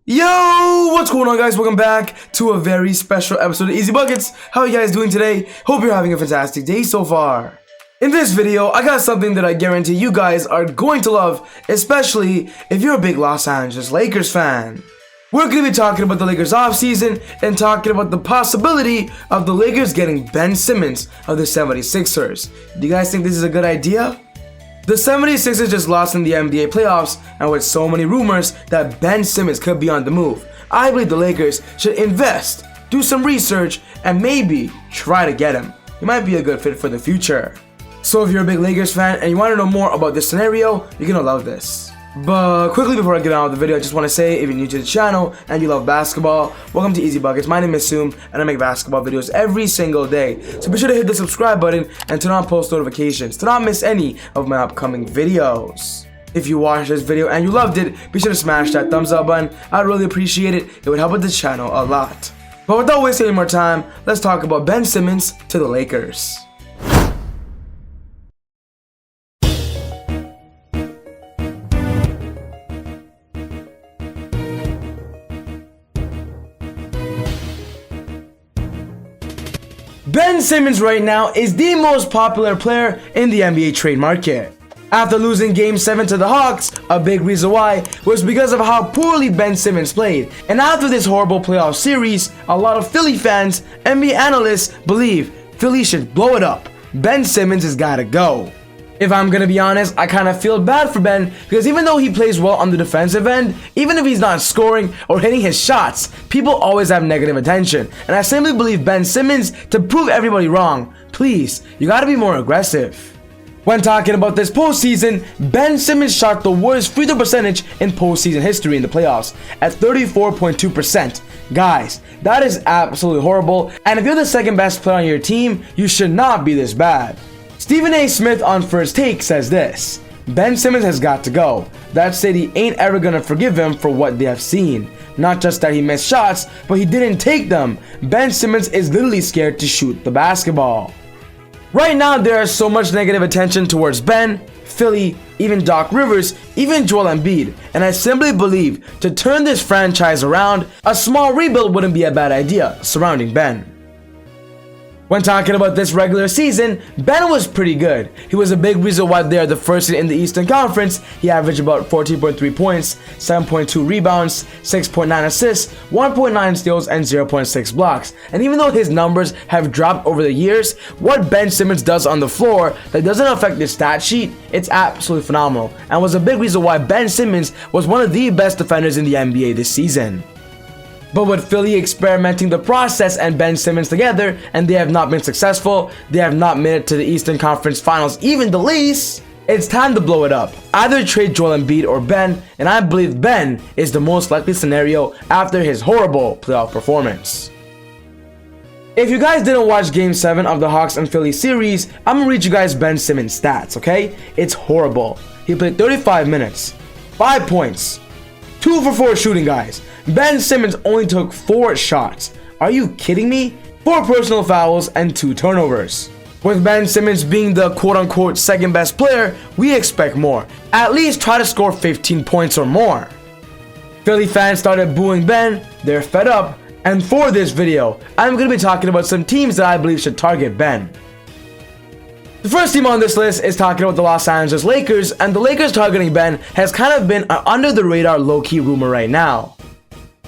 Yo, what's going on, guys? Welcome back to a very special episode of Easy Buckets. How are you guys doing today? Hope you're having a fantastic day so far. In this video, I got something that I guarantee you guys are going to love, especially if you're a big Los Angeles Lakers fan. We're going to be talking about the Lakers offseason and talking about the possibility of the Lakers getting Ben Simmons of the 76ers. Do you guys think this is a good idea? The 76ers just lost in the NBA playoffs, and with so many rumors that Ben Simmons could be on the move, I believe the Lakers should invest, do some research, and maybe try to get him. He might be a good fit for the future. So if you're a big Lakers fan and you want to know more about this scenario, you're gonna love this. But quickly before I get on with the video, I just want to say, if you're new to the channel and you love basketball, welcome to Easy Buckets. My name is Soom and I make basketball videos every single day. So be sure to hit the subscribe button and turn on post notifications to not miss any of my upcoming videos. If you watched this video and you loved it, be sure to smash that thumbs up button. I'd really appreciate it. It would help with the channel a lot. But without wasting any more time, let's talk about Ben Simmons to the Lakers. Ben Simmons right now is the most popular player in the NBA trade market. After losing Game 7 to the Hawks, a big reason why was because of how poorly Ben Simmons played. And after this horrible playoff series, a lot of Philly fans and NBA analysts believe Philly should blow it up. Ben Simmons has gotta go. If I'm gonna be honest, I kinda feel bad for Ben because even though he plays well on the defensive end, even if he's not scoring or hitting his shots, people always have negative attention. And I simply believe Ben Simmons, to prove everybody wrong, please, you gotta be more aggressive. When talking about this postseason, Ben Simmons shot the worst free throw percentage in postseason history in the playoffs at 34.2%. Guys, that is absolutely horrible, and if you're the second best player on your team, you should not be this bad. Stephen A. Smith on First Take says this: Ben Simmons has got to go. That city ain't ever gonna forgive him for what they have seen. Not just that he missed shots, but he didn't take them. Ben Simmons is literally scared to shoot the basketball. Right now, there is so much negative attention towards Ben, Philly, even Doc Rivers, even Joel Embiid, and I simply believe to turn this franchise around, a small rebuild wouldn't be a bad idea surrounding Ben. When talking about this regular season, Ben was pretty good. He was a big reason why they are the first in the Eastern Conference. He averaged about 14.3 points, 7.2 rebounds, 6.9 assists, 1.9 steals, and 0.6 blocks. And even though his numbers have dropped over the years, what Ben Simmons does on the floor that doesn't affect his stat sheet, it's absolutely phenomenal, and was a big reason why Ben Simmons was one of the best defenders in the NBA this season. But with Philly experimenting the process and Ben Simmons together, and they have not been successful, they have not made it to the Eastern Conference Finals even the least, it's time to blow it up. Either trade Joel Embiid or Ben, and I believe Ben is the most likely scenario after his horrible playoff performance. If you guys didn't watch Game 7 of the Hawks and Philly series, I'm gonna read you guys Ben Simmons' stats, okay? It's horrible. He played 35 minutes, 5 points, 2 for 4 shooting, guys. Ben Simmons only took 4 shots. Are you kidding me? 4 personal fouls and 2 turnovers. With Ben Simmons being the quote-unquote second best player, we expect more. At least try to score 15 points or more. Philly fans started booing Ben, they're fed up, and for this video, I'm going to be talking about some teams that I believe should target Ben. The first team on this list is talking about the Los Angeles Lakers, and the Lakers targeting Ben has kind of been an under-the-radar low-key rumor right now.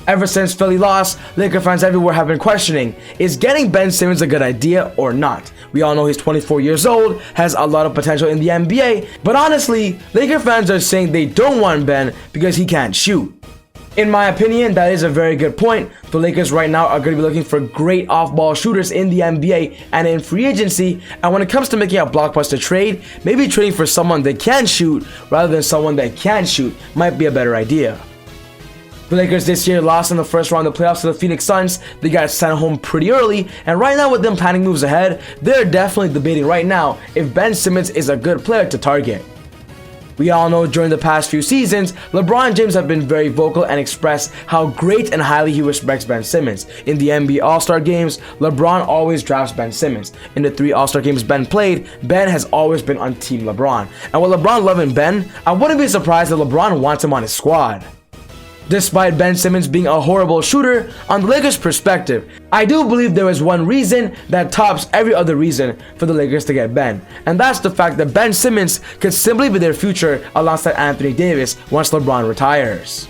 Ever since Philly lost, Laker fans everywhere have been questioning, is getting Ben Simmons a good idea or not? We all know he's 24 years old, has a lot of potential in the NBA, but honestly, Laker fans are saying they don't want Ben because he can't shoot. In my opinion, that is a very good point. The Lakers right now are going to be looking for great off-ball shooters in the NBA and in free agency, and when it comes to making a blockbuster trade, maybe trading for someone that can shoot rather than someone that can't shoot might be a better idea. The Lakers this year lost in the first round of the playoffs to the Phoenix Suns. They got sent home pretty early, and right now with them planning moves ahead, they're definitely debating right now if Ben Simmons is a good player to target. We all know during the past few seasons, LeBron James have been very vocal and expressed how great and highly he respects Ben Simmons. In the NBA All-Star games, LeBron always drafts Ben Simmons. In the 3 All-Star games Ben played, Ben has always been on Team LeBron. And with LeBron loving Ben, I wouldn't be surprised if LeBron wants him on his squad. Despite Ben Simmons being a horrible shooter, on the Lakers' perspective, I do believe there is one reason that tops every other reason for the Lakers to get Ben, and that's the fact that Ben Simmons could simply be their future alongside Anthony Davis once LeBron retires.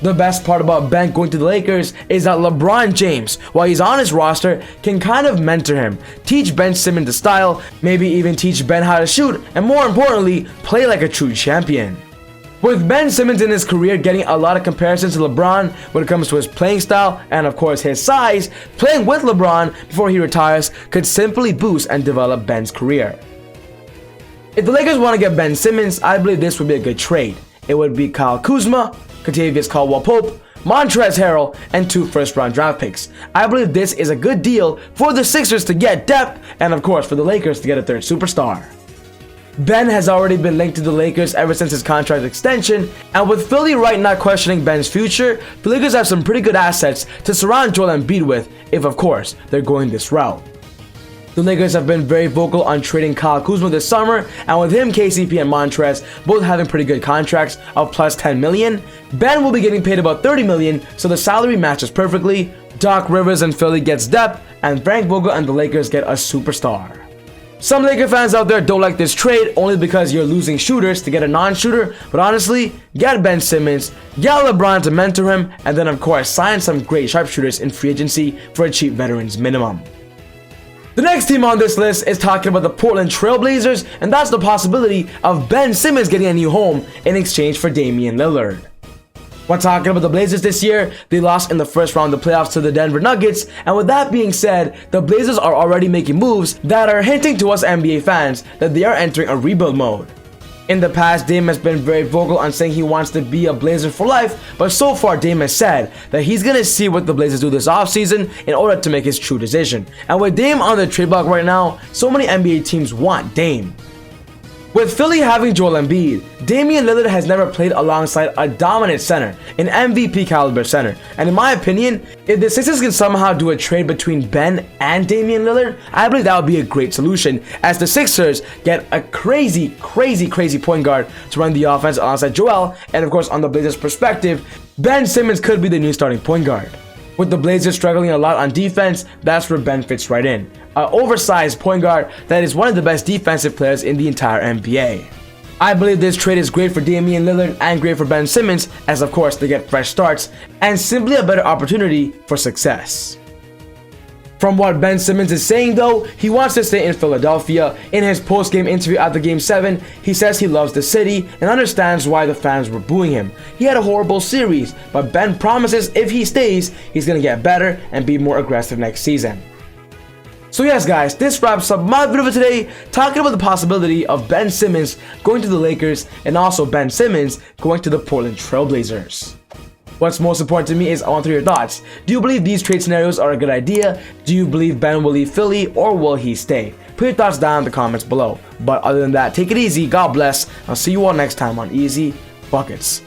The best part about Ben going to the Lakers is that LeBron James, while he's on his roster, can kind of mentor him, teach Ben Simmons the style, maybe even teach Ben how to shoot, and more importantly, play like a true champion. With Ben Simmons in his career getting a lot of comparisons to LeBron when it comes to his playing style and of course his size, playing with LeBron before he retires could simply boost and develop Ben's career. If the Lakers want to get Ben Simmons, I believe this would be a good trade. It would be Kyle Kuzma, Kentavious Caldwell-Pope, Montrezl Harrell, and 2 first-round draft picks. I believe this is a good deal for the Sixers to get depth and of course for the Lakers to get a third superstar. Ben has already been linked to the Lakers ever since his contract extension, and with Philly right now questioning Ben's future, the Lakers have some pretty good assets to surround Joel Embiid with, if of course they're going this route. The Lakers have been very vocal on trading Kyle Kuzma this summer, and with him, KCP and Montrezl both having pretty good contracts of plus $10 million, Ben will be getting paid about $30 million, so the salary matches perfectly. Doc Rivers and Philly gets depth, and Frank Vogel and the Lakers get a superstar. Some Laker fans out there don't like this trade only because you're losing shooters to get a non-shooter, but honestly, get Ben Simmons, get LeBron to mentor him, and then of course sign some great sharpshooters in free agency for a cheap veterans minimum. The next team on this list is talking about the Portland Trail Blazers, and that's the possibility of Ben Simmons getting a new home in exchange for Damian Lillard. When talking about the Blazers this year, they lost in the first round of the playoffs to the Denver Nuggets, and with that being said, the Blazers are already making moves that are hinting to us NBA fans that they are entering a rebuild mode. In the past, Dame has been very vocal on saying he wants to be a Blazer for life, but so far Dame has said that he's gonna see what the Blazers do this offseason in order to make his true decision. And with Dame on the trade block right now, so many NBA teams want Dame. With Philly having Joel Embiid, Damian Lillard has never played alongside a dominant center, an MVP caliber center, and in my opinion, if the Sixers can somehow do a trade between Ben and Damian Lillard, I believe that would be a great solution, as the Sixers get a crazy point guard to run the offense alongside Joel, and of course on the Blazers' perspective, Ben Simmons could be the new starting point guard. With the Blazers struggling a lot on defense, that's where Ben fits right in. An oversized point guard that is one of the best defensive players in the entire NBA. I believe this trade is great for Damian Lillard and great for Ben Simmons, as of course they get fresh starts and simply a better opportunity for success. From what Ben Simmons is saying though, he wants to stay in Philadelphia. In his post-game interview after Game 7, he says he loves the city and understands why the fans were booing him. He had a horrible series, but Ben promises if he stays, he's gonna get better and be more aggressive next season. So yes guys, this wraps up my video for today, talking about the possibility of Ben Simmons going to the Lakers and also Ben Simmons going to the Portland Trail Blazers. What's most important to me is I want to hear your thoughts. Do you believe these trade scenarios are a good idea? Do you believe Ben will leave Philly or will he stay? Put your thoughts down in the comments below. But other than that, take it easy, God bless. I'll see you all next time on Easy Buckets.